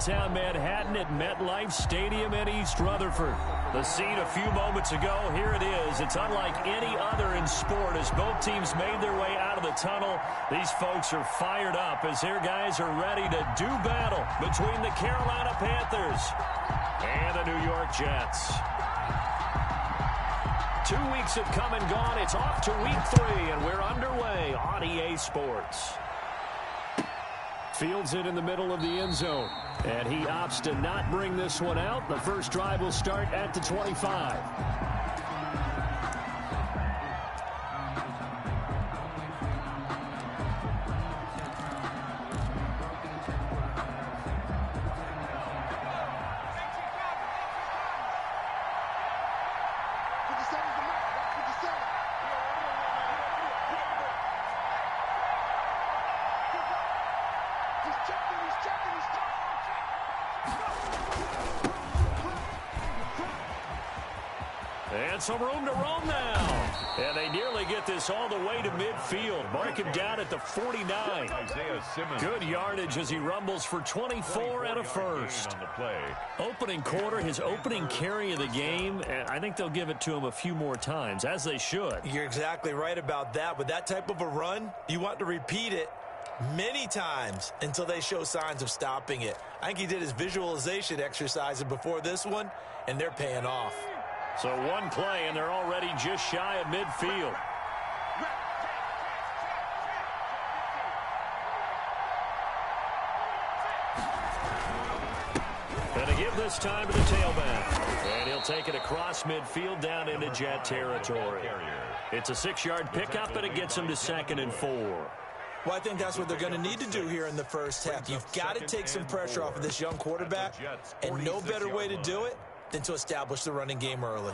Downtown Manhattan at MetLife Stadium in East Rutherford. The scene a few moments ago, here it is. It's unlike any other in sport as both teams made their way out of the tunnel. These folks are fired up as their guys are ready to do battle between the Carolina Panthers and the New York Jets. 2 weeks have come and gone. It's off to week 3, and we're underway on EA Sports. Fields it in the middle of the end zone. And he opts to not bring this one out. The first drive will start at the 25. And some room to roam now. And they nearly get this all the way to midfield. Mark him down at the 49. Good yardage as he rumbles for 24 and a first. Opening quarter, his opening carry of the game, and I think they'll give it to him a few more times, as they should. You're exactly right about that. With that type of a run, you want to repeat it many times until they show signs of stopping it. I think he did his visualization exercises before this one, and they're paying off. So one play, and they're already just shy of midfield. And to give this time to the tailback. And he'll take it across midfield down into Jet territory. It's a 6-yard pickup, and it gets him to 2nd and 4. Well, I think that's what they're going to need to do here in the first half. You've got to take some pressure off of this young quarterback, and no better way to do it than to establish the running game early.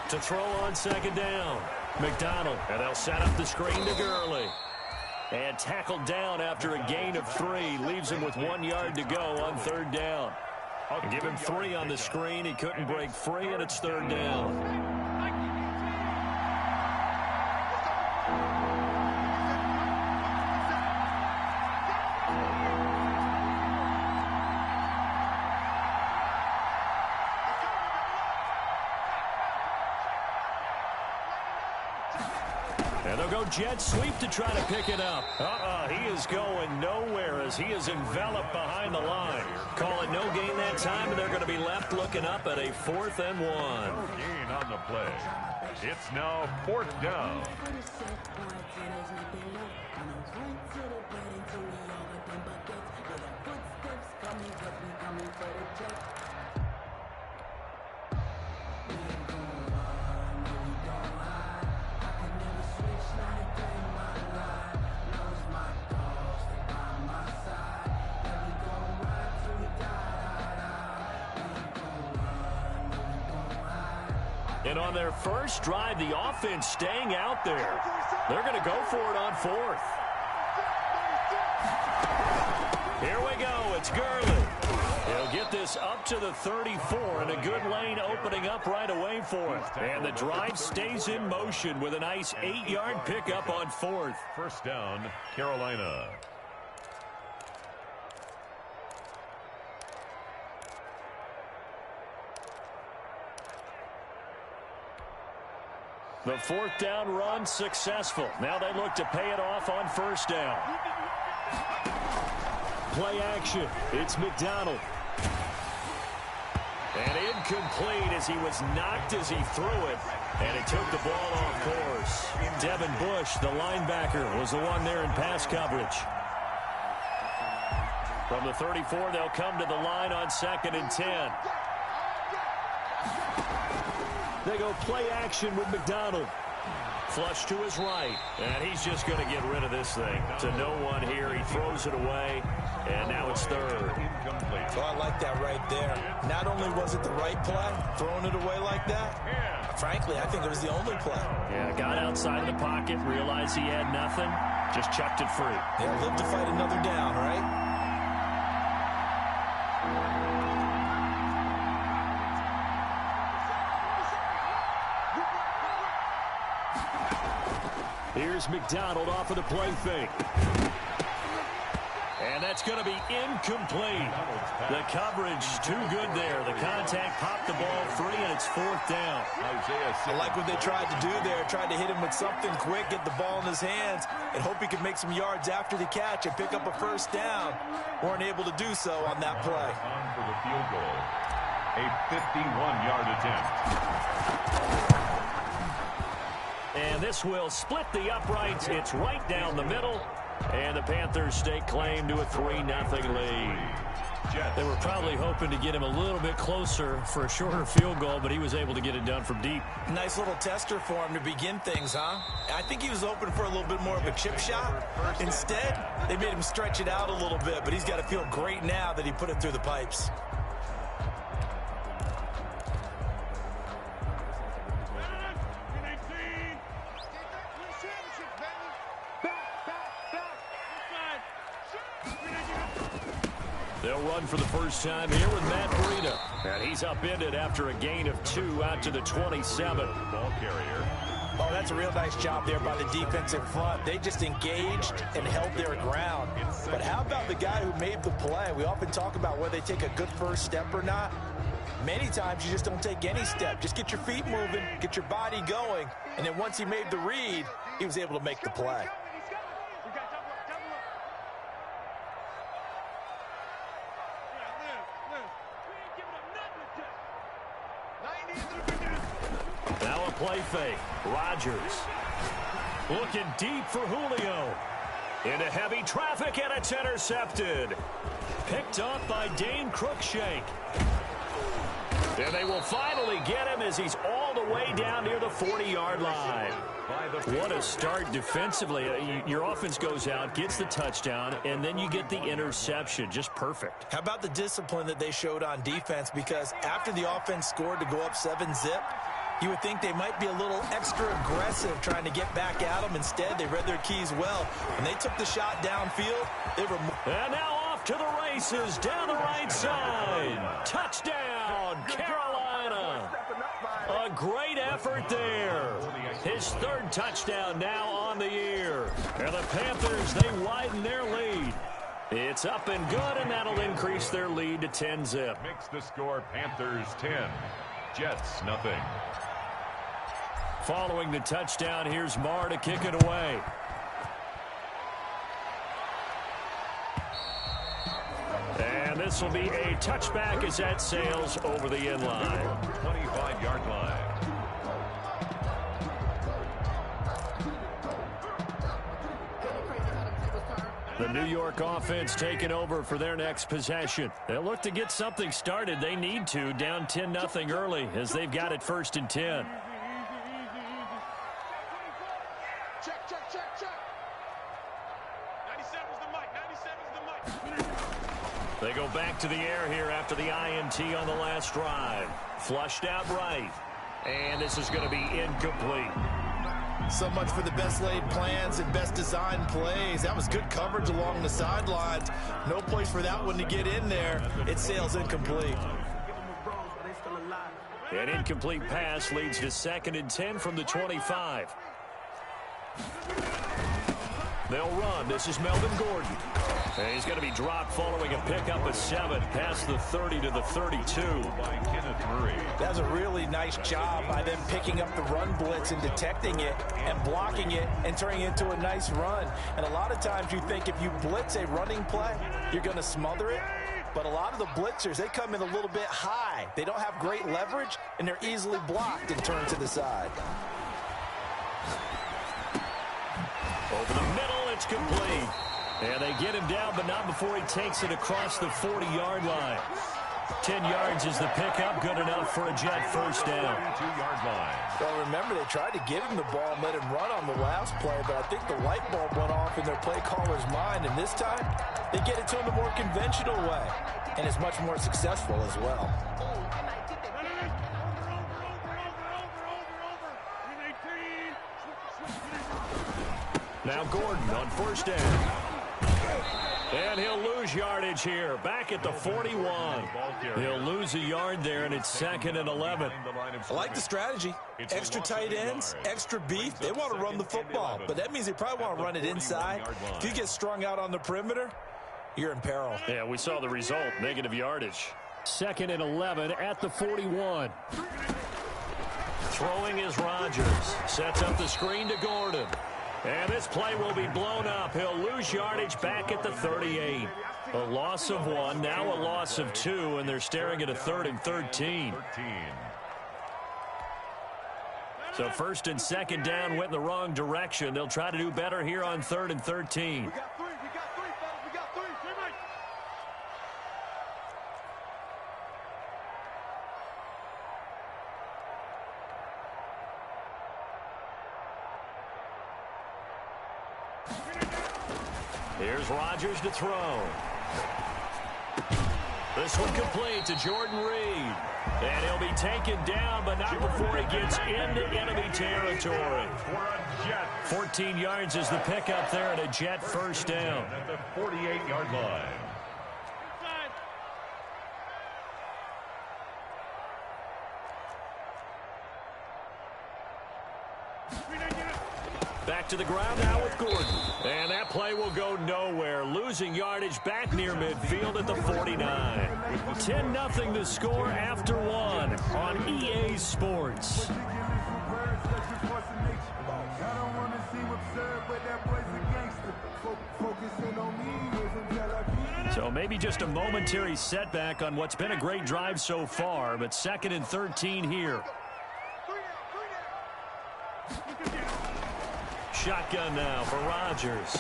To throw on 2nd down, McDonald, and they'll set up the screen to Gurley. And tackled down after a gain of 3, leaves him with 1 yard to go on 3rd down. And give him 3 on the screen. He couldn't break free, and it's 3rd down. And they'll go jet sweep to try to pick it up. He is going nowhere as he is enveloped behind the line. Call it no gain that time, and they're going to be left looking up at a 4th and 1. No gain on the play. It's now 4th down. And on their first drive, the offense staying out there. They're going to go for it on 4th. Here we go. It's Gurley. He'll get this up to the 34, and a good lane opening up right away for it. And the drive stays in motion with a nice 8-yard pickup on 4th. First down, Carolina. The 4th down run successful. Now they look to pay it off on 1st down. Play action. It's McDonald. And incomplete as he was knocked as he threw it. And he took the ball off course. Devin Bush, the linebacker, was the one there in pass coverage. From the 34, they'll come to the line on 2nd and 10. They go play action with McDonald. Flush to his right. And he's just going to get rid of this thing. To no one here. He throws it away. And now it's 3rd. Oh, I like that right there. Not only was it the right play, throwing it away like that, frankly, I think it was the only play. Yeah, got outside of the pocket, realized he had nothing, just chucked it free. Yeah, live to fight another down, right? Here's McDonald off of the play fake. And that's going to be incomplete. The coverage too good there. The contact popped the ball free, and it's 4th down. I like what they tried to do there. Tried to hit him with something quick, get the ball in his hands, and hope he could make some yards after the catch and pick up a first down. Weren't able to do so on that play. On for the field goal. A 51-yard attempt. And this will split the uprights. It's right down the middle. And the Panthers stake claim to a 3-0 lead. They were probably hoping to get him a little bit closer for a shorter field goal, but he was able to get it done from deep. Nice little tester for him to begin things, huh? I think he was hoping for a little bit more of a chip shot. Instead, they made him stretch it out a little bit, but he's got to feel great now that he put it through the pipes. They'll run for the first time here with Matt Breida. And he's upended after a gain of 2 out to the 27. Ball carrier. Oh, that's a real nice job there by the defensive front. They just engaged and held their ground. But how about the guy who made the play? We often talk about whether they take a good first step or not. Many times you just don't take any step. Just get your feet moving, get your body going, and then once he made the read, he was able to make the play. Now a play fake. Rodgers looking deep for Julio. Into heavy traffic, and it's intercepted. Picked off by Dane Cruikshank. And they will finally get him as he's all the way down near the 40-yard line. What a start defensively. Your offense goes out, gets the touchdown, and then you get the interception. Just perfect. How about the discipline that they showed on defense? Because after the offense scored to go up 7-zip, you would think they might be a little extra aggressive trying to get back at them. Instead, they read their keys well. When they took the shot downfield, they were... And now off to the races down the right side. Touchdown, Carolina. A great effort there. His 3rd touchdown now on the year. And the Panthers, they widen their lead. It's up and good, and that'll increase their lead to 10-zip. Makes the score Panthers 10, Jets nothing. Following the touchdown, here's Marr to kick it away. And this will be a touchback as that sails over the end line. 25-yard line. The New York offense taking over for their next possession. They'll look to get something started. They need to, down 10-0 early as they've got it 1st and 10. They go back to the air here after the INT on the last drive. Flushed out right. And this is going to be incomplete. So much for the best laid plans and best designed plays. That was good coverage along the sidelines. No place for that one to get in there. It sails incomplete. An incomplete pass leads to 2nd and 10 from the 25. They'll run. This is Melvin Gordon. And he's going to be dropped following a pickup of 7 past the 30 to the 32. By Kenneth Murray. That was a really nice job by them picking up the run blitz and detecting it and blocking it and turning it into a nice run. And a lot of times you think if you blitz a running play, you're going to smother it. But a lot of the blitzers, they come in a little bit high. They don't have great leverage, and they're easily blocked and turned to the side. Over the middle, it's complete. And they get him down, but not before he takes it across the 40-yard line. 10 yards is the pickup, good enough for a Jet first down. 2-yard line. Well, remember, they tried to give him the ball and let him run on the last play, but I think the light bulb went off in their play caller's mind, and this time they get it to him the more conventional way, and it's much more successful as well. Now Gordon on first down. And he'll lose yardage here, back at the 41. He'll lose a yard there, and it's 2nd and 11. I like the strategy. Extra tight ends, extra beef. They want to run the football, but that means they probably want to run it inside. If you get strung out on the perimeter, you're in peril. Yeah, we saw the result, negative yardage. 2nd and 11 at the 41. Throwing is Rodgers. Sets up the screen to Gordon. And this play will be blown up. He'll lose yardage back at the 38. A loss of 1, now a loss of 2, and they're staring at a 3rd and 13. So 1st and 2nd down went in the wrong direction. They'll try to do better here on 3rd and 13. Here's Rodgers to throw. This one complete to Jordan Reed. And he'll be taken down, but not before he gets into enemy territory. 14 yards is the pickup there, and a Jet first down. At the 48-yard line. Back to the ground now with Gordon. And that play will go nowhere. Losing yardage back near midfield at the 49. 10-0 the score after 1 on EA Sports. So maybe just a momentary setback on what's been a great drive so far, but 2nd and 13 here. Shotgun now for Rodgers.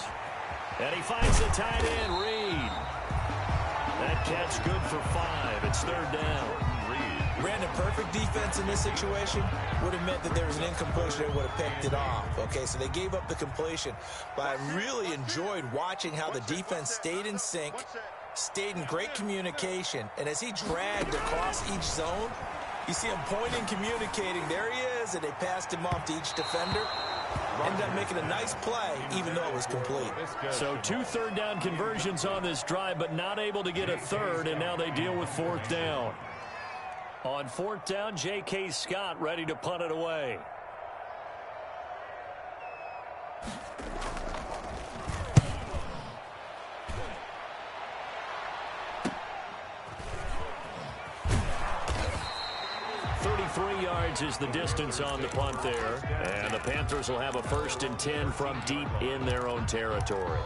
And he finds the tight end, Reed. That catch good for 5. It's 3rd down. Reed. Brandon, perfect defense in this situation would have meant that there was an incompletion and would have picked it off. Okay, so they gave up the completion. But I really enjoyed watching how the defense stayed in sync, stayed in great communication. And as he dragged across each zone, you see him pointing, communicating. There he is, and they passed him off to each defender. Ended up making a nice play, even though it was complete. So 2 3rd down conversions on this drive, but not able to get a 3rd, and now they deal with 4th down. On 4th down, J.K. Scott ready to punt it away. Is the distance on the punt there. And the Panthers will have a 1st and 10 from deep in their own territory.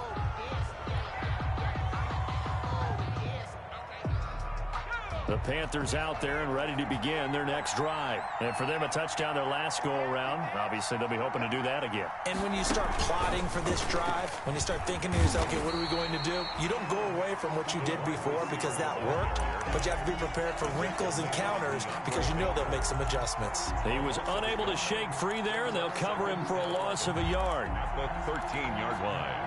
The Panthers out there and ready to begin their next drive. And for them, a touchdown their last go-around. Obviously, they'll be hoping to do that again. And when you start plotting for this drive, when you start thinking to yourself, okay, what are we going to do? You don't go away from what you did before because that worked, but you have to be prepared for wrinkles and counters because you know they'll make some adjustments. He was unable to shake free there, and they'll cover him for a loss of a yard. At the 13-yard line.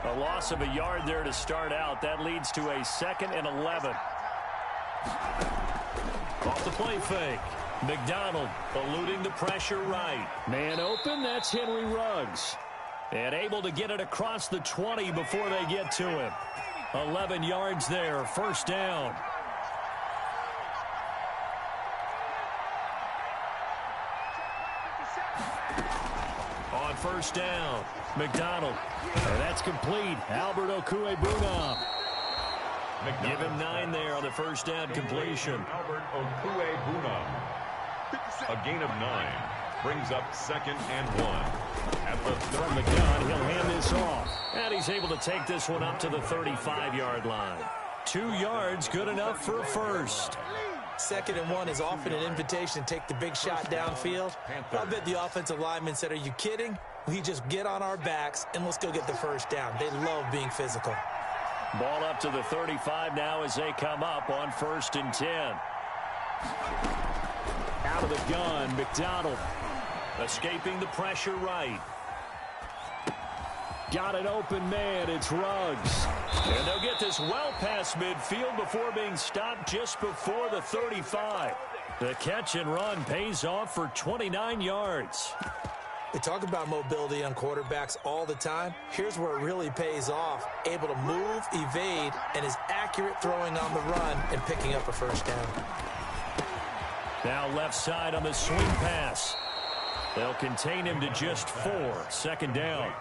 A loss of a yard there to start out. That leads to a 2nd and 11. Off the play fake. McDonald eluding the pressure right. Man open, that's Henry Ruggs. And able to get it across the 20 before they get to him. 11 yards there, 1st down. On 1st down, McDonald. And that's complete. Albert Okwuegbunam. Give him 9 there on the 1st down completion. Albert Okwuegbunam. A gain of 9 brings up 2nd and 1. At the from the gun, he'll hand this off. And he's able to take this one up to the 35-yard line. 2 yards, good enough for a 1st. 2nd and 1 is often an invitation to take the big shot downfield. I bet the offensive lineman said, are you kidding? We just get on our backs and let's go get the 1st down. They love being physical. Ball up to the 35 now as they come up on 1st and 10. Out of the gun, McDonald. Escaping the pressure right. Got an open man, it's Ruggs. And they'll get this well past midfield before being stopped just before the 35. The catch and run pays off for 29 yards. We talk about mobility on quarterbacks all the time. Here's where it really pays off. Able to move, evade, and is accurate throwing on the run and picking up a first down. Now left side on the swing pass. They'll contain him to just 4. Second down.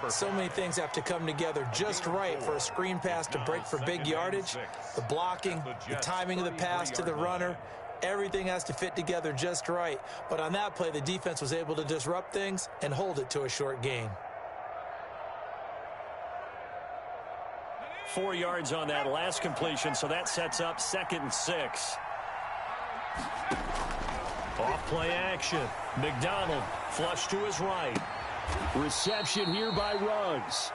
So many things have to come together just right for a screen pass to break for big yardage. The blocking, the timing of the pass to the runner, everything has to fit together just right. But on that play, the defense was able to disrupt things and hold it to a short gain. 4 yards on that last completion, so that sets up 2nd and 6. Off play action. McDonald flush to his right. Reception here by Ruggs.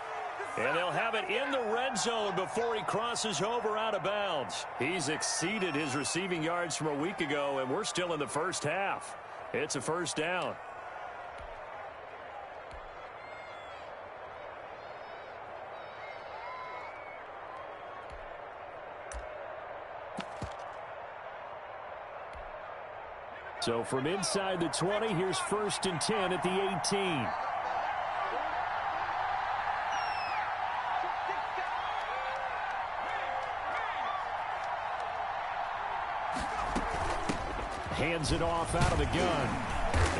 And they'll have it in the red zone before he crosses over out of bounds. He's exceeded his receiving yards from a week ago, and we're still in the first half. It's a first down. So from inside the 20, here's 1st and 10 at the 18. Hands it off out of the gun.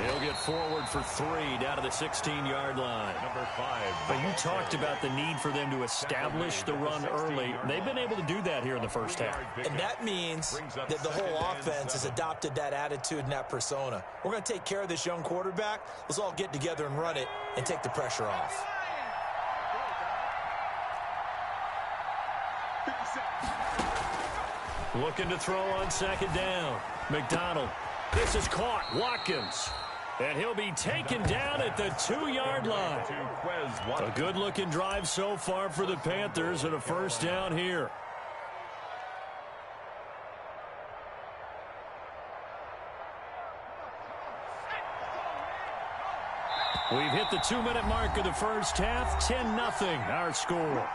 He'll get forward for 3 down to the 16-yard line. Number 5. But you talked about the need for them to establish the run early. They've been able to do that here in the first half. And that means that the whole offense has adopted that attitude and that persona. We're going to take care of this young quarterback. Let's all get together and run it and take the pressure off. Looking to throw on 2nd down. McDonald. This is caught. Watkins. And he'll be taken down at the 2-yard line. A good-looking drive so far for the Panthers and a first down here. We've hit the 2-minute mark of the first half. 10-0 our score.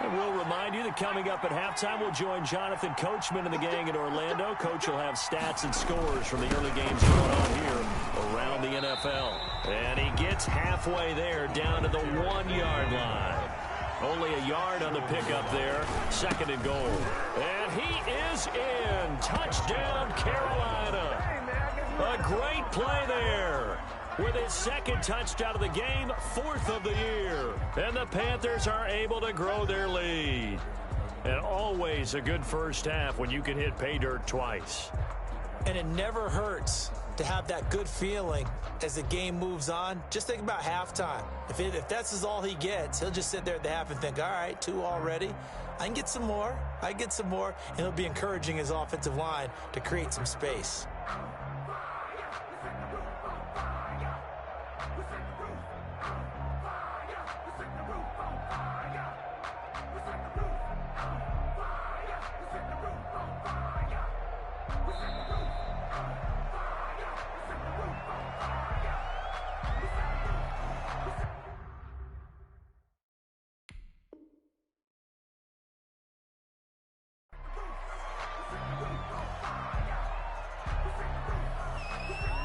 And we'll remind you that coming up at halftime, we'll join Jonathan Coachman and the gang in Orlando. Coach will have stats and scores from the early games going on here around the NFL. And he gets halfway there, down to the 1-yard line. Only a yard on the pickup there. 2nd and goal. And he is in. Touchdown, Carolina. A great play there. With his 2nd touchdown of the game, 4th of the year. And the Panthers are able to grow their lead. And always a good first half when you can hit pay dirt twice. And it never hurts to have that good feeling as the game moves on. Just think about halftime. If that's all he gets, he'll just sit there at the half and think, all right, 2 already. I can get some more. And he'll be encouraging his offensive line to create some space.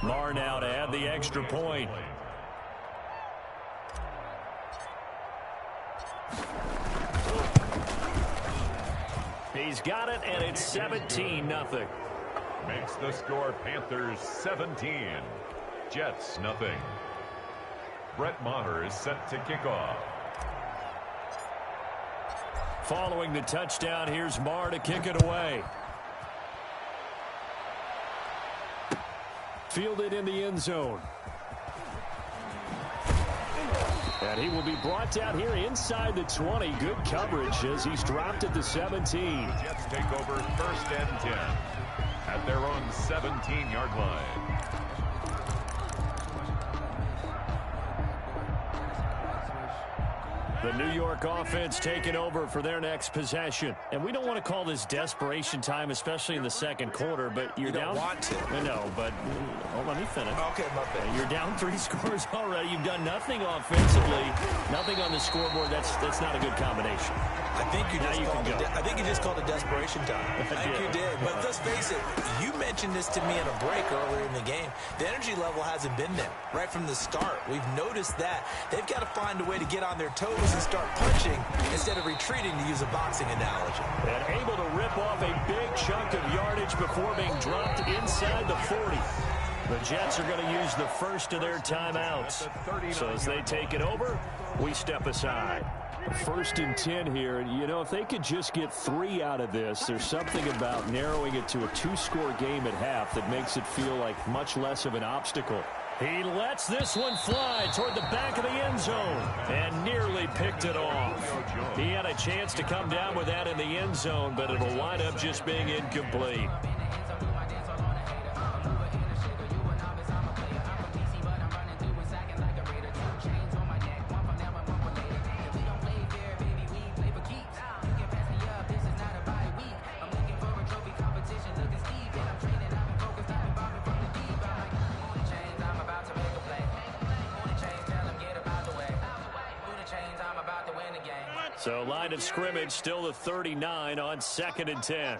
Marr now to add the extra point. He's got it, and it's 17-0. Makes the score Panthers 17. Jets nothing. Brett Maher is set to kick off. Following the touchdown, here's Marr to kick it away. Fielded in the end zone. And he will be brought down here inside the 20. Good coverage as he's dropped at the 17. Jets take over 1st and 10 at their own 17-yard line. The New York offense taking over for their next possession. And we don't want to call this desperation time, especially in the second quarter, but you're down. You don't want to. I know, but let me finish. Okay, my bad. You're down 3 scores already. You've done nothing offensively, nothing on the scoreboard. That's not a good combination. I think you just called it desperation time. I think you did. But let's face it, you mentioned this to me in a break earlier in the game. The energy level hasn't been there right from the start. We've noticed that. They've got to find a way to get on their toes and start punching instead of retreating, to use a boxing analogy. And able to rip off a big chunk of yardage before being dropped inside the 40. The Jets are going to use the first of their timeouts. So as they take it over, we step aside. 1st and 10 here. You know, if they could just get 3 out of this, there's something about narrowing it to a 2-score game at half that makes it feel like much less of an obstacle. He lets this one fly toward the back of the end zone and nearly picked it off. He had a chance to come down with that in the end zone, but it'll wind up just being incomplete. So line of scrimmage still the 39 on 2nd and 10.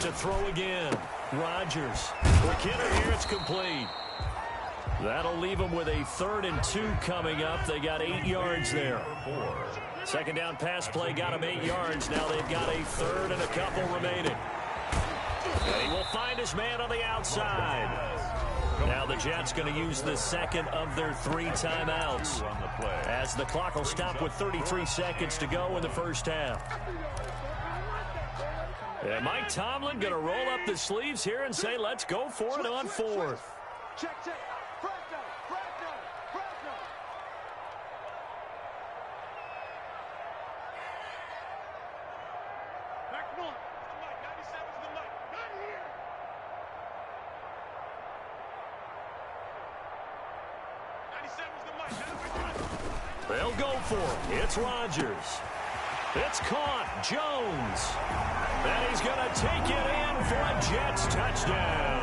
To throw again. Rodgers. McKinnon here, it's complete. That'll leave them with a 3rd and 2 coming up. They got 8 yards there. 2nd down pass play got them 8 yards. Now they've got a 3rd and a couple remaining. And he will find his man on the outside. Now the Jets going to use the 2nd of their 3 timeouts as the clock will stop with 33 seconds to go in the first half. And Mike Tomlin going to roll up the sleeves here and say, let's go for it on 4th. Check. They'll go for it. It's Rodgers. It's caught. Jones. And he's going to take it in for a Jets touchdown.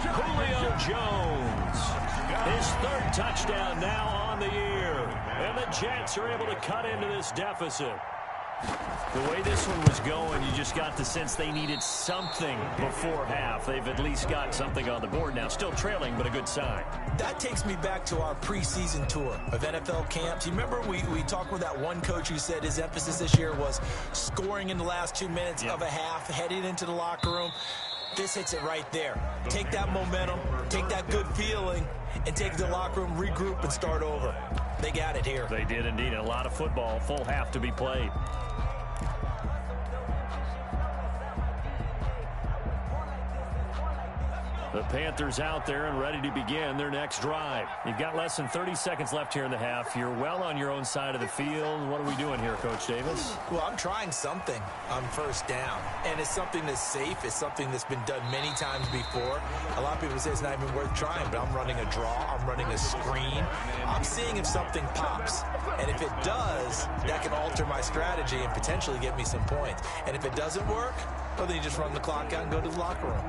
Julio Jones. His 3rd touchdown now on the year. And the Jets are able to cut into this deficit. The way this one was going, you just got the sense they needed something before half. They've at least got something on the board now. Still trailing, but a good sign. That takes me back to our preseason tour of NFL camps. You remember we talked with that one coach who said his emphasis this year was scoring in the last 2 minutes of a half, heading into the locker room. This hits it right there. Take that momentum, take that good feeling, and take the locker room, regroup, and start over. They got it here. They did indeed. A lot of football, full half to be played. The Panthers out there and ready to begin their next drive. You've got less than 30 seconds left here in the half. You're well on your own side of the field. What are we doing here, Coach Davis? Well, I'm trying something on 1st down, and it's something that's safe. It's something that's been done many times before. A lot of people say it's not even worth trying, but I'm running a draw. I'm running a screen. I'm seeing if something pops, and if it does, that can alter my strategy and potentially get me some points. And if it doesn't work, well, then you just run the clock out and go to the locker room.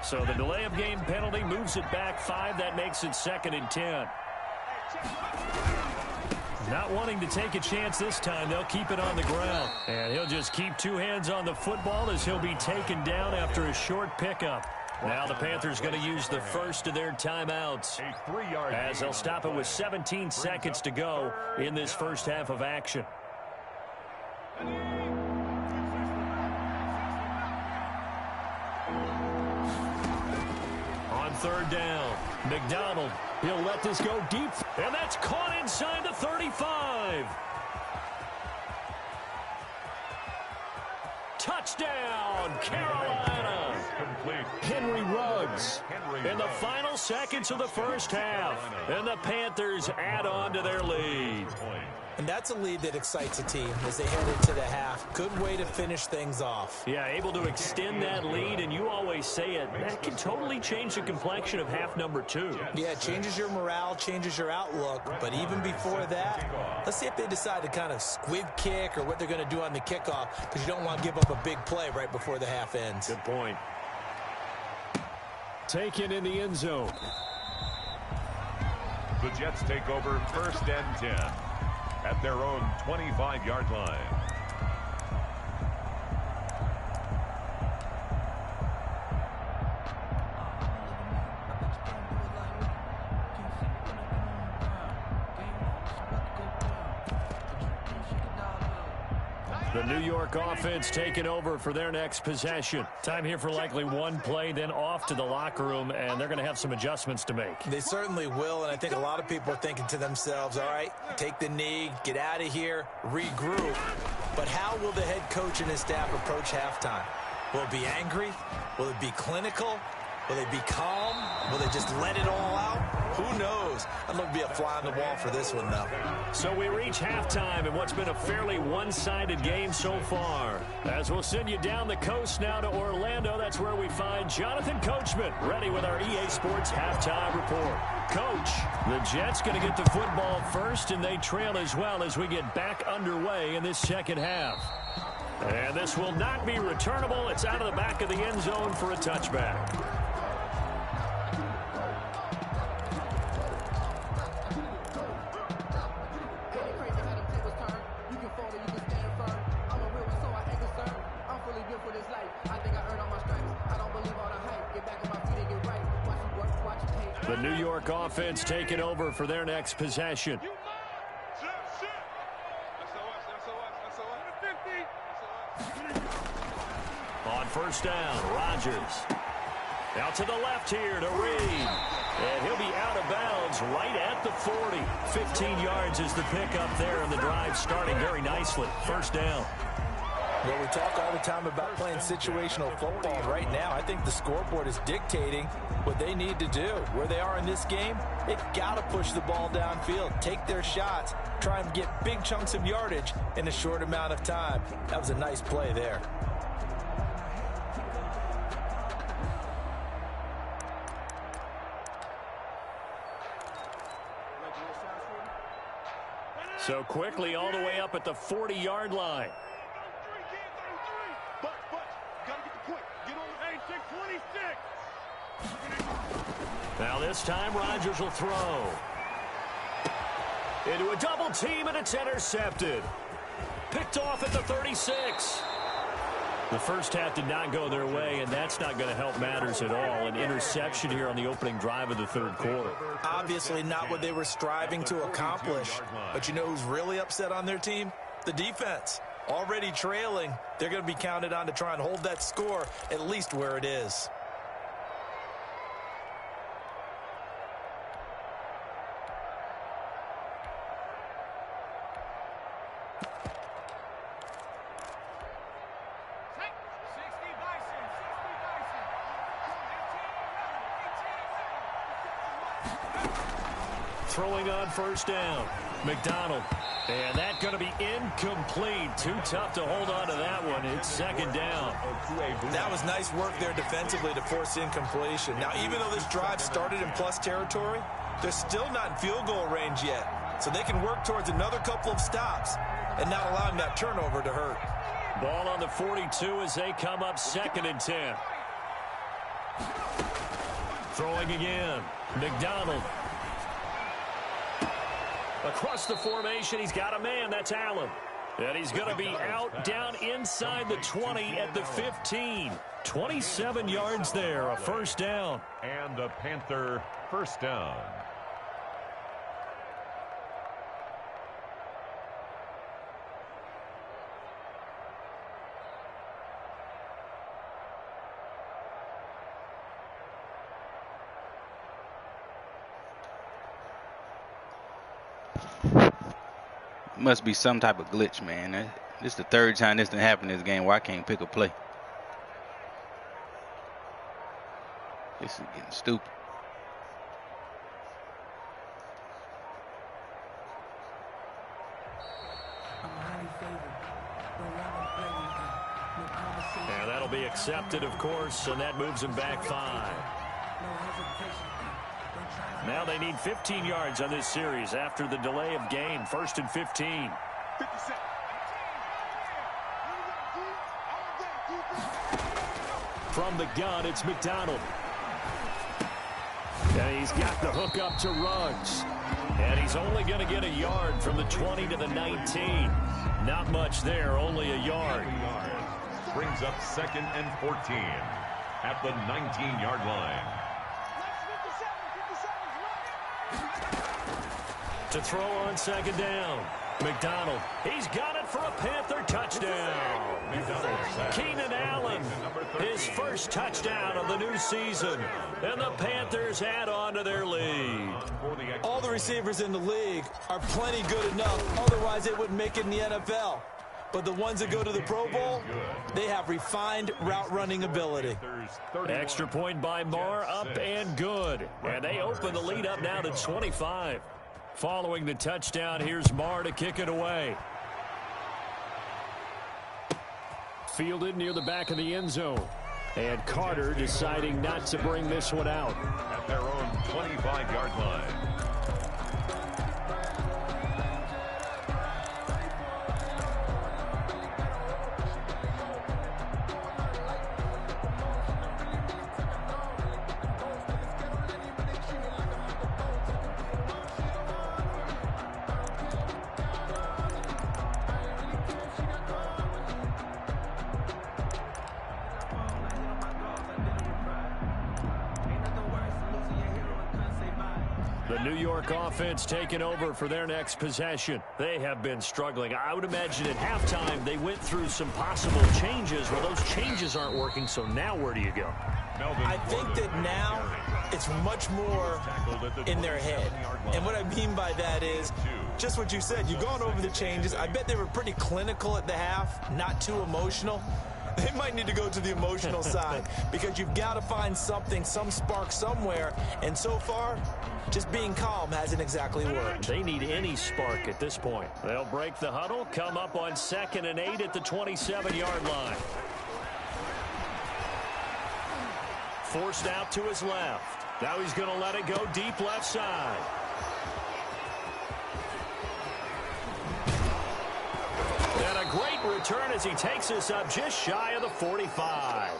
So the delay of game penalty moves it back 5. That makes it 2nd and 10. Not wanting to take a chance this time. They'll keep it on the ground. And he'll just keep 2 hands on the football as he'll be taken down after a short pickup. Now the Panthers going to use the first of their timeouts as they'll stop it with 17 seconds to go in this first half of action. On third down, McDonald, he'll let this go deep, and that's caught inside the 35. Touchdown, Carolina. Henry Ruggs in the final seconds of the first half, and the Panthers add on to their lead. And that's a lead that excites a team as they head into the half. Good way to finish things off. Yeah, able to extend that lead, and you always say it, that can totally change the complexion of half number 2. Yeah, it changes your morale, changes your outlook, but even before that, let's see if they decide to kind of squib kick or what they're going to do on the kickoff, because you don't want to give up a big play right before the half ends. Good point. Taken in the end zone. The Jets take over first and 10 at their own 25-yard line. The New York offense taking over for their next possession. Time here for likely one play, then off to the locker room, and they're going to have some adjustments to make. They certainly will, and I think a lot of people are thinking to themselves, all right, take the knee, get out of here, regroup. But how will the head coach and his staff approach halftime? Will it be angry? Will it be clinical? Will they be calm? Will they just let it all out? Who knows? I'd love to be a fly on the wall for this one, though. So we reach halftime in what's been a fairly one-sided game so far. As we'll send you down the coast now to Orlando, that's where we find Jonathan Coachman ready with our EA Sports Halftime Report. Coach, the Jets going to get the football first, and they trail as well as we get back underway in this second half. And this will not be returnable. It's out of the back of the end zone for a touchback. The New York offense taking over for their next possession. On first down, Rodgers. Out to the left here to Reed. And he'll be out of bounds right at the 40. 15 yards is the pickup there, and the drive starting very nicely. First down. Well, we talk all the time about playing situational football. Right now, I think the scoreboard is dictating what they need to do. Where they are in this game, they've got to push the ball downfield, take their shots, try and get big chunks of yardage in a short amount of time. That was a nice play there. So quickly all the way up at the 40-yard line. Now this time Rodgers will throw. Into a double team, and it's intercepted. Picked off at the 36. The first half did not go their way, and that's not going to help matters at all. An interception here on the opening drive of the third quarter. Obviously not what they were striving to accomplish. But you know who's really upset on their team? The defense. Already trailing, they're going to be counted on to try and hold that score at least where it is. Throwing on first down. McDonald. And that's going to be incomplete. Too tough to hold on to that one. It's second down. That was nice work there defensively to force incompletion. Now, even though this drive started in plus territory, they're still not in field goal range yet. So they can work towards another couple of stops and not allowing that turnover to hurt. Ball on the 42 as they come up second and 10. Throwing again. McDonald. Across the formation, he's got a man. That's Allen. And he's going to be out down inside the 20 at the 15. 27 yards there, a first down. And a Panther first down. Must be some type of glitch, man. This is the third time this done happened in this game where I can't pick a play. This is getting stupid. And that'll be accepted, of course, and that moves him back 5. Now they need 15 yards on this series after the delay of game. 1st and 15. From the gun, it's McDonald. And he's got the hook up to Ruggs. And he's only going to get a yard from the 20 to the 19. Not much there, only a yard. Brings up 2nd and 14 at the 19-yard line. To throw on 2nd down. McDonald, he's got it for a Panther touchdown. Keenan Allen, his first touchdown of the new season. And the Panthers add on to their lead. All the receivers in the league are plenty good enough. Otherwise, they wouldn't make it in the NFL. But the ones that go to the Pro Bowl, they have refined route running ability. Extra point by Marr, up and good. And they open the lead up now to 25. Following the touchdown, here's Marr to kick it away. Fielded near the back of the end zone. And Carter deciding not to bring this one out. At their own 25-yard line. New York offense taking over for their next possession. They have been struggling. I would imagine at halftime they went through some possible changes. Well, those changes aren't working, so now where do you go? I think that now it's much more in their head. And what I mean by that is just what you said. You've gone over the changes. I bet they were pretty clinical at the half, not too emotional. They might need to go to the emotional side because you've got to find something, some spark somewhere. And so far, just being calm hasn't exactly worked. They need any spark at this point. They'll break the huddle, come up on 2nd and 8 at the 27-yard line. Forced out to his left. Now he's going to let it go deep left side. And a great return as he takes us up just shy of the 45.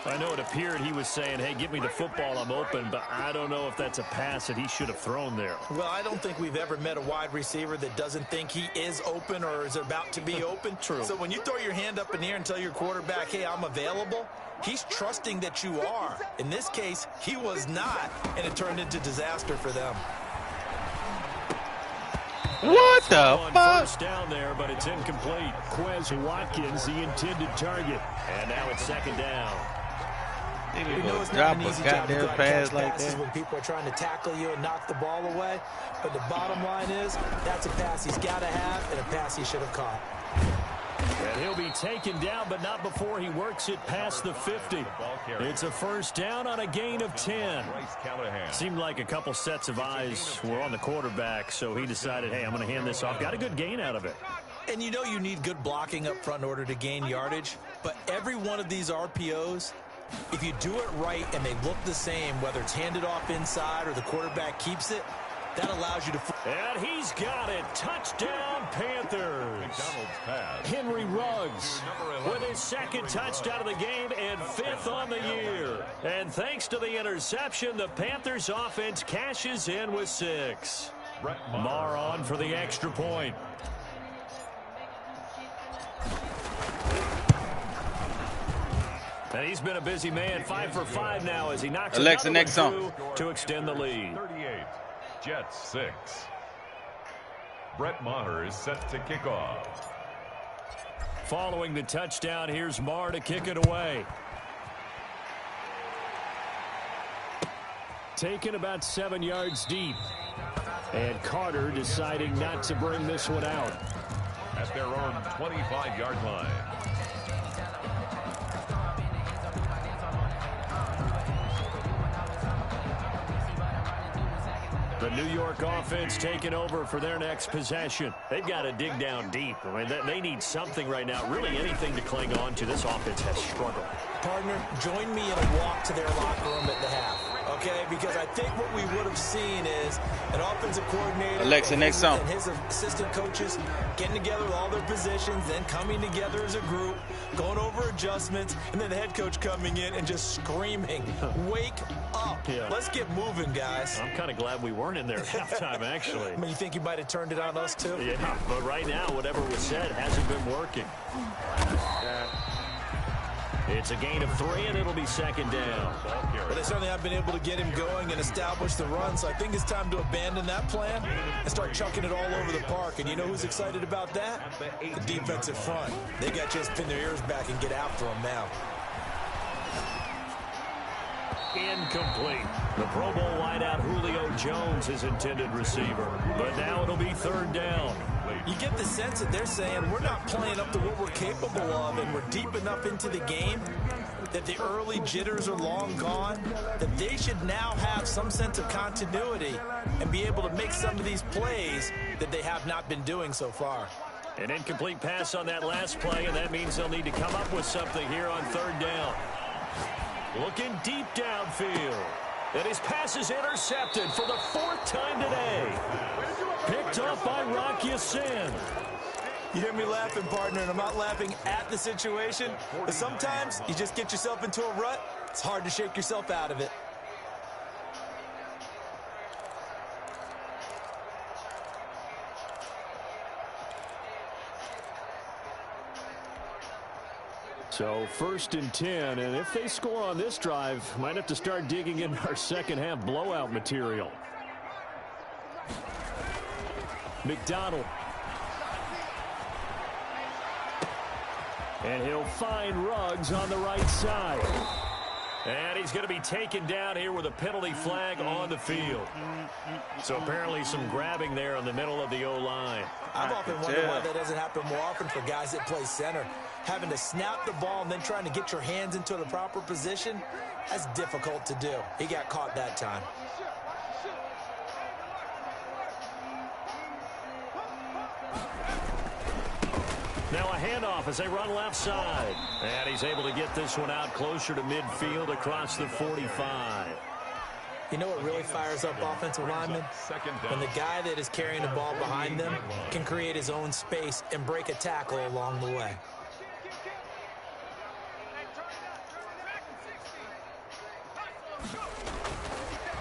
I know it appeared he was saying, hey, give me the football, I'm open, but I don't know if that's a pass that he should have thrown there. Well, I don't think we've ever met a wide receiver that doesn't think he is open or is about to be open. True. So when you throw your hand up in the air and tell your quarterback, hey, I'm available, he's trusting that you are. In this case, he was not, and it turned into disaster for them. What the fuck? First down there, but it's incomplete. Quez Watkins, the intended target. And now it's 2nd down. We know it's not an easy job to drop catch passes when people are trying to tackle you and knock the ball away. But the bottom line is, that's a pass he's got to have and a pass he should have caught. And he'll be taken down, but not before he works it past the 50. It's a first down on a gain of 10. Seemed like a couple sets of eyes were on the quarterback, so he decided, hey, I'm going to hand this off. Got a good gain out of it. And you know you need good blocking up front in order to gain yardage, but every one of these RPOs, if you do it right and they look the same, whether it's handed off inside or the quarterback keeps it, that allows you to... And he's got it. Touchdown, Panthers. McDonald's pass. Henry Ruggs with his 2nd touchdown of the game and 5th on the year. And thanks to the interception, the Panthers offense cashes in with 6. Marr on for the extra point. He's been a busy man, 5 for 5 now as he knocks Alexa, another next one song. through to extend the lead. 38, Jets 6. Brett Maher is set to kick off. Following the touchdown, here's Maher to kick it away. Taken about 7 yards deep. And Carter deciding not to bring this one out. At their own 25-yard line. The New York offense taking over for their next possession. They've got to dig down deep. I mean, they need something right now, really anything to cling on to. This offense has struggled. Partner, join me in a walk to their locker room at the half, okay? Because I think what we would have seen is an offensive coordinator Alexa, next song. and his assistant coaches getting together with all their positions, then coming together as a group, going over adjustments, and then the head coach coming in and just screaming, wake up. Yeah. Let's get moving, guys. I'm kind of glad we weren't in there at halftime, actually. I mean, you think you might have turned it on us, too? Yeah, but right now, whatever was said hasn't been working. It's a gain of 3, and it'll be second down. But they certainly have been able to get him going and establish the run, so I think it's time to abandon that plan and start chucking it all over the park. And you know who's excited about that? The defensive front. They got to just pin their ears back and get after him now. Incomplete. The Pro Bowl wideout Julio Jones is intended receiver. But now it'll be third down. You get the sense that they're saying we're not playing up to what we're capable of, and we're deep enough into the game that the early jitters are long gone, that they should now have some sense of continuity and be able to make some of these plays that they have not been doing so far. An incomplete pass on that last play, and that means they'll need to come up with something here on third down. Looking deep downfield. And his pass is intercepted for the 4th time today. Picked up by Rocky Sin. You hear me laughing, partner, and I'm not laughing at the situation, but sometimes you just get yourself into a rut. It's hard to shake yourself out of it. So 1st and 10, and if they score on this drive, might have to start digging in our second half blowout material. McDonald. And he'll find Ruggs on the right side. And he's going to be taken down here with a penalty flag on the field. So apparently some grabbing there in the middle of the O-line. I've often wondered why that doesn't happen more often for guys that play center. Having to snap the ball and then trying to get your hands into the proper position, that's difficult to do. He got caught that time. Now a handoff as they run left side. And he's able to get this one out closer to midfield across the 45. You know what really fires up offensive linemen? When the guy that is carrying the ball behind them can create his own space and break a tackle along the way.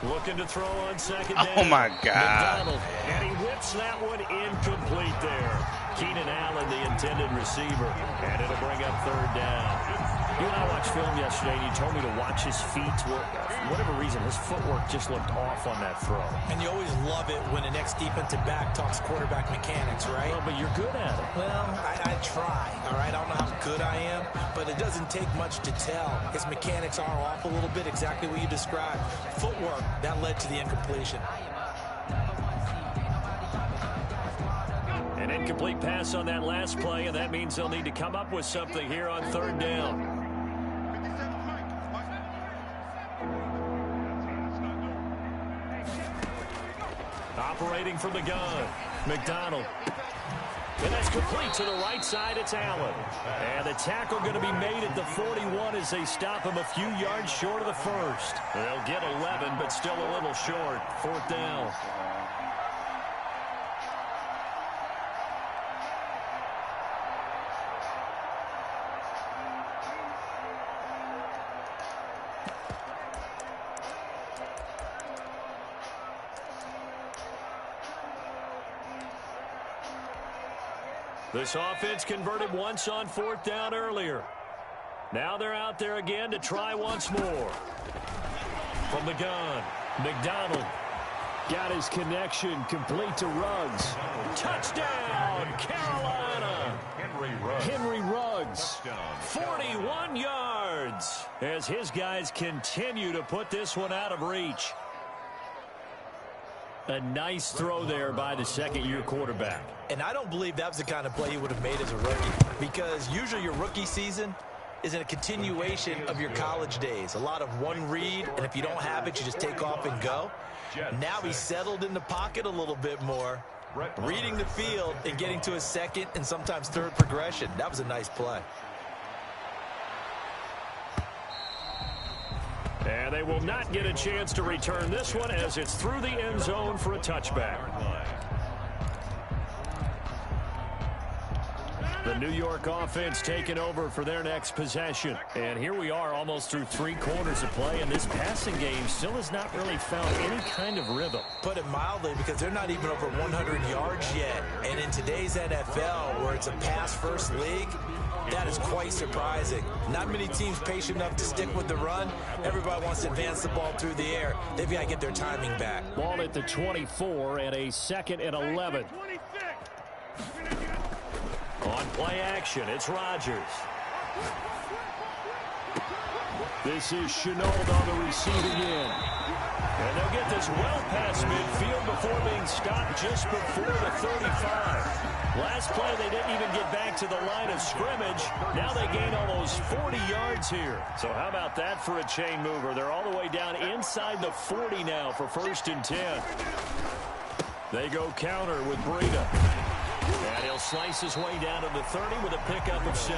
Looking to throw on second down. Oh, my God. McDonald, and he whips that one incomplete there. Keenan Allen, the intended receiver, and it'll bring up third down. You and I watched film yesterday, and you told me to watch his feet. For whatever reason, his footwork just looked off on that throw. And you always love it when an ex-defensive back talks quarterback mechanics, right? Well, but you're good at it. Well, I try, all right? I don't know how good I am, but it doesn't take much to tell. His mechanics are off a little bit, exactly what you described. Footwork, that led to the incompletion. An incomplete pass on that last play, and that means they'll need to come up with something here on third down. Operating from the gun, McDonald. And that's complete to the right side. It's Allen. And the tackle going to be made at the 41 as they stop him a few yards short of the first. They'll get 11, but still a little short. 4th down. This offense converted once on 4th down earlier. Now they're out there again to try once more. From the gun, McDonald got his connection complete to Ruggs. Touchdown, Carolina. Henry Ruggs, 41 yards as his guys continue to put this one out of reach. A nice throw there by the second-year quarterback. And I don't believe that was the kind of play he would have made as a rookie, because usually your rookie season is in a continuation of your college days. A lot of one read, and if you don't have it, you just take off and go. Now he's settled in the pocket a little bit more, reading the field and getting to his second and sometimes third progression. That was a nice play. And they will not get a chance to return this one as it's through the end zone for a touchback. The New York offense taking over for their next possession. And here we are almost through 3 quarters of play, and this passing game still has not really found any kind of rhythm. Put it mildly, because they're not even over 100 yards yet. And in today's NFL, where it's a pass-first league, that is quite surprising. Not many teams patient enough to stick with the run. Everybody wants to advance the ball through the air. They've got to get their timing back. Ball at the 24 and a 2nd and 11. On play action, it's Rodgers. This is Chenault on the receiving end. And they'll get this well past midfield before being stopped just before the 35. Last play, they didn't even get back to the line of scrimmage. Now they gain almost 40 yards here. So how about that for a chain mover? They're all the way down inside the 40 now for 1st and 10. They go counter with Breida. And he'll slice his way down to the 30 with a pickup of 7.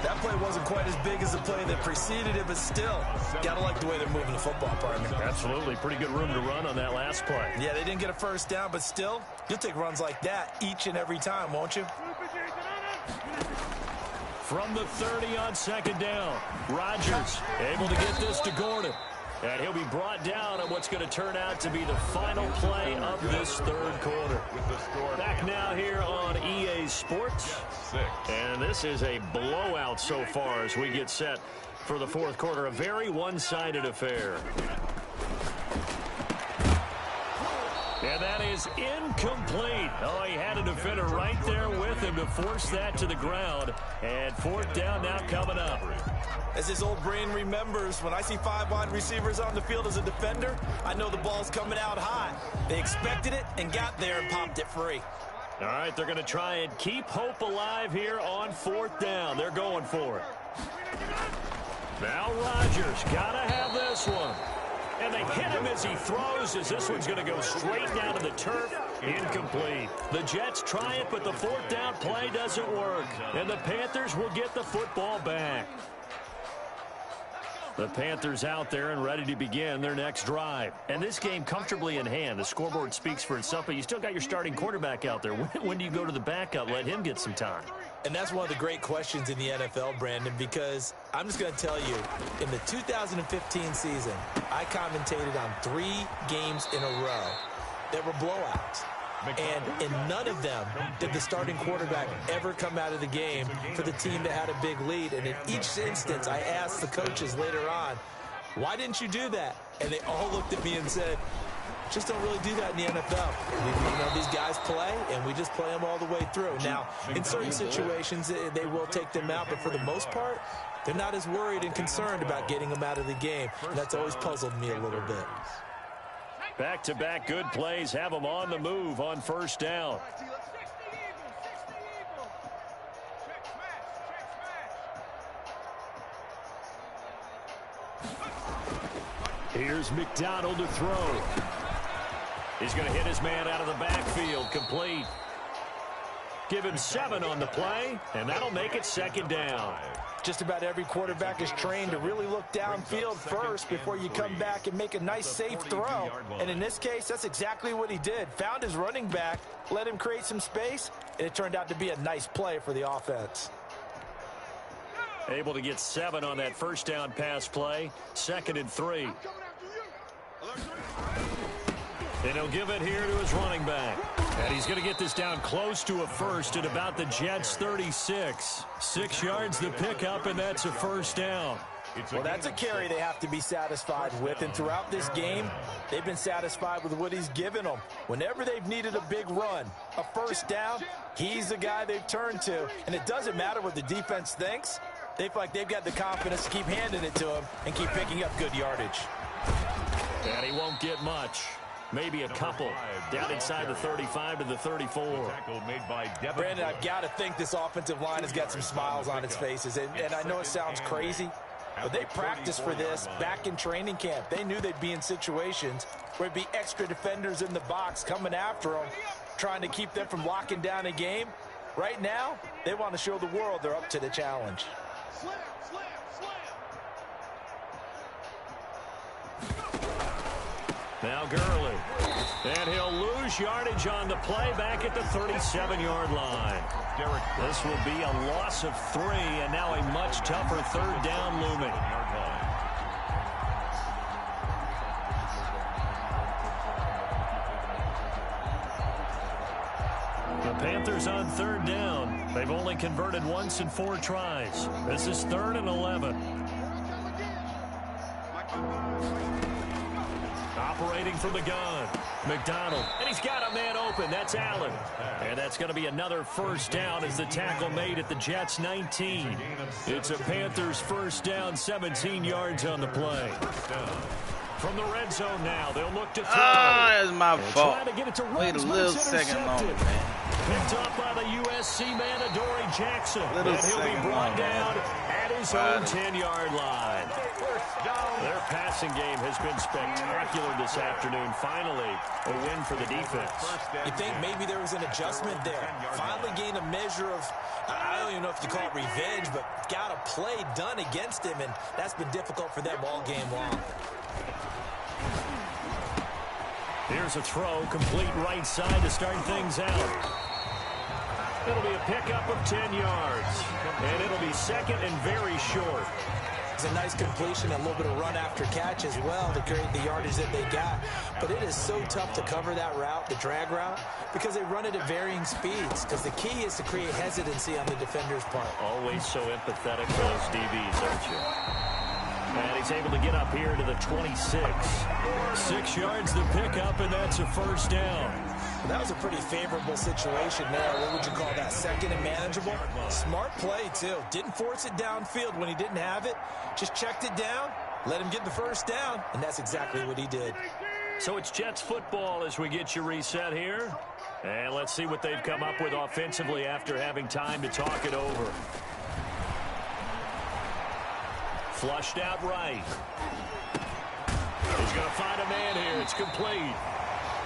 That play wasn't quite as big as the play that preceded it, but still, gotta like the way they're moving the football, partner. Absolutely. Pretty good room to run on that last play. Yeah, they didn't get a first down, but still, you'll take runs like that each and every time, won't you? From the 30 on 2nd down, Rodgers able to get this to Gordon. And he'll be brought down on what's going to turn out to be the final play of this 3rd quarter. Back now here on EA Sports. And this is a blowout so far as we get set for the 4th quarter. A very one-sided affair. And that is incomplete. Oh, he had a defender right there with him to force that to the ground. And 4th down now coming up. As his old brain remembers, when I see 5 wide receivers on the field as a defender, I know the ball's coming out hot. They expected it and got there and popped it free. All right, they're going to try and keep hope alive here on 4th down. They're going for it. Now Rodgers got to have this one. And they hit him as he throws, as this one's going to go straight down to the turf. Incomplete. The Jets try it, but the 4th down play doesn't work. And the Panthers will get the football back. The Panthers out there and ready to begin their next drive. And this game comfortably in hand. The scoreboard speaks for itself, but you still got your starting quarterback out there. When do you go to the backup? Let him get some time. And that's one of the great questions in the NFL, Brandon, because I'm just going to tell you, in the 2015 season, I commentated on 3 games in a row that were blowouts. And in none of them did the starting quarterback ever come out of the game for the team that had a big lead. And in each instance, I asked the coaches later on, why didn't you do that? And they all looked at me and said, just don't really do that in the NFL. These guys play, and we just play them all the way through. Now, in certain situations, they will take them out, but for the most part, they're not as worried and concerned about getting them out of the game. And that's always puzzled me a little bit. Back-to-back good plays have them on the move on 1st down. Here's McDonald to throw. He's going to hit his man out of the backfield, complete. Give him 7 on the play, and that'll make it 2nd down. Just about every quarterback is trained to really look downfield first before you come back and make a nice, safe throw. And in this case, that's exactly what he did. Found his running back, let him create some space, and it turned out to be a nice play for the offense. Able to get 7 on that 1st down pass play, 2nd and 3. And he'll give it here to his running back. And he's going to get this down close to a first at about the Jets' 36. 6 yards the pickup, and that's a first down. Well, that's a carry they have to be satisfied with, and throughout this game, they've been satisfied with what he's given them. Whenever they've needed a big run, a first down, he's the guy they've turned to. And it doesn't matter what the defense thinks. They feel like they've got the confidence to keep handing it to him and keep picking up good yardage. And he won't get much. Maybe a couple. Down inside the 35 to the 34. Brandon, I've got to think this offensive line has got some smiles on its faces. And I know it sounds crazy, but they practiced for this back in training camp. They knew they'd be in situations where it'd be extra defenders in the box coming after them, trying to keep them from locking down a game. Right now, they want to show the world they're up to the challenge. Now Gurley. And he'll lose yardage on the play back at the 37-yard line. This will be a loss of 3, and now a much tougher third down looming. The Panthers on third down. They've only converted once in 4 tries. This is 3rd and 11. Operating from the gun, McDonald, and he's got a man open. That's Allen. And that's going to be another first down as the tackle made at the Jets' 19. It's a Panthers first down, 17 yards on the play. From the red zone now, they'll look to throw. That's my fault. Wait a little second longer, man. Picked up by the USC man, Adoree Jackson. And he'll be brought down at his own 10-yard line. Their passing game has been spectacular this afternoon. Finally, a win for the defense. You think maybe there was an adjustment there. Finally gained a measure of, I don't even know if you call it revenge, but got a play done against him, and that's been difficult for them all game long. Here's a throw, complete right side to start things out. It'll be a pickup of 10 yards, and it'll be second and very short. It's a nice completion, a little bit of run after catch as well to create the yardage that they got. But it is so tough to cover that route, the drag route, because they run it at varying speeds. Because the key is to create hesitancy on the defender's part. Always so empathetic for those DBs, aren't you? And he's able to get up here to the 26. 6 yards the pickup, and that's a first down. Well, that was a pretty favorable situation there. What would you call that? Second and manageable? Smart play, too. Didn't force it downfield when he didn't have it. Just checked it down, let him get the first down, and that's exactly what he did. So it's Jets football as we get you reset here. And let's see what they've come up with offensively after having time to talk it over. Flushed out right. He's going to find a man here. It's complete.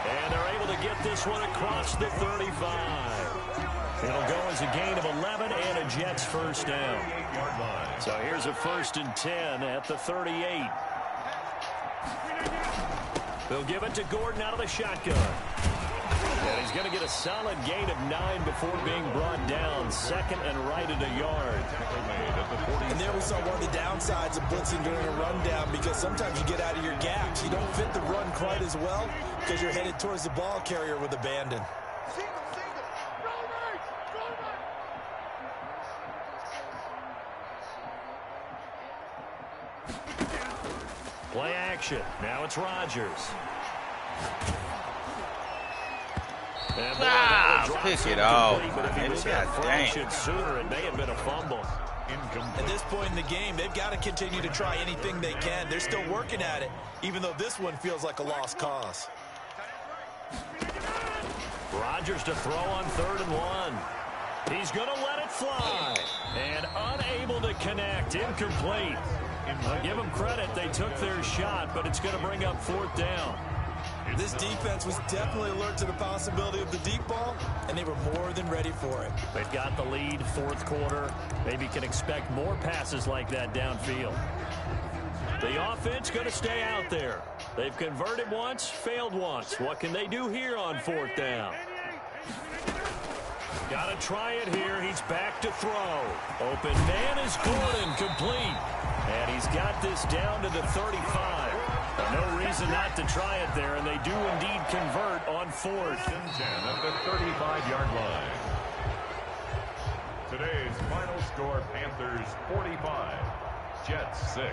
And they're able to get this one across the 35. It'll go as a gain of 11 and a Jets first down. So here's a 1st and 10 at the 38. They'll give it to Gordon out of the shotgun. And he's going to get a solid gain of 9 before being brought down. 2nd and right at a yard. And there we saw one of the downsides of blitzing during a rundown, because sometimes you get out of your gaps. You don't fit the run quite as well because you're headed towards the ball carrier with abandon. Play action. Now it's Rodgers. Pick it off. Sooner, it may have been a fumble. At this point in the game, they've got to continue to try anything they can. They're still working at it, even though this one feels like a lost cause. Rodgers to throw on 3rd and 1. He's going to let it fly. And unable to connect. Incomplete. I'll give them credit. They took their shot, but it's going to bring up 4th down. This defense was definitely alert to the possibility of the deep ball, and they were more than ready for it. They've got the lead, 4th quarter. Maybe can expect more passes like that downfield. The offense going to stay out there. They've converted once, failed once. What can they do here on 4th down? Got to try it here. He's back to throw. Open man is Gordon, complete. And he's got this down to the 35. No reason not to try it there, and they do indeed convert on 4th and 10 at the 35-yard line. Today's final score, Panthers 45, Jets 6.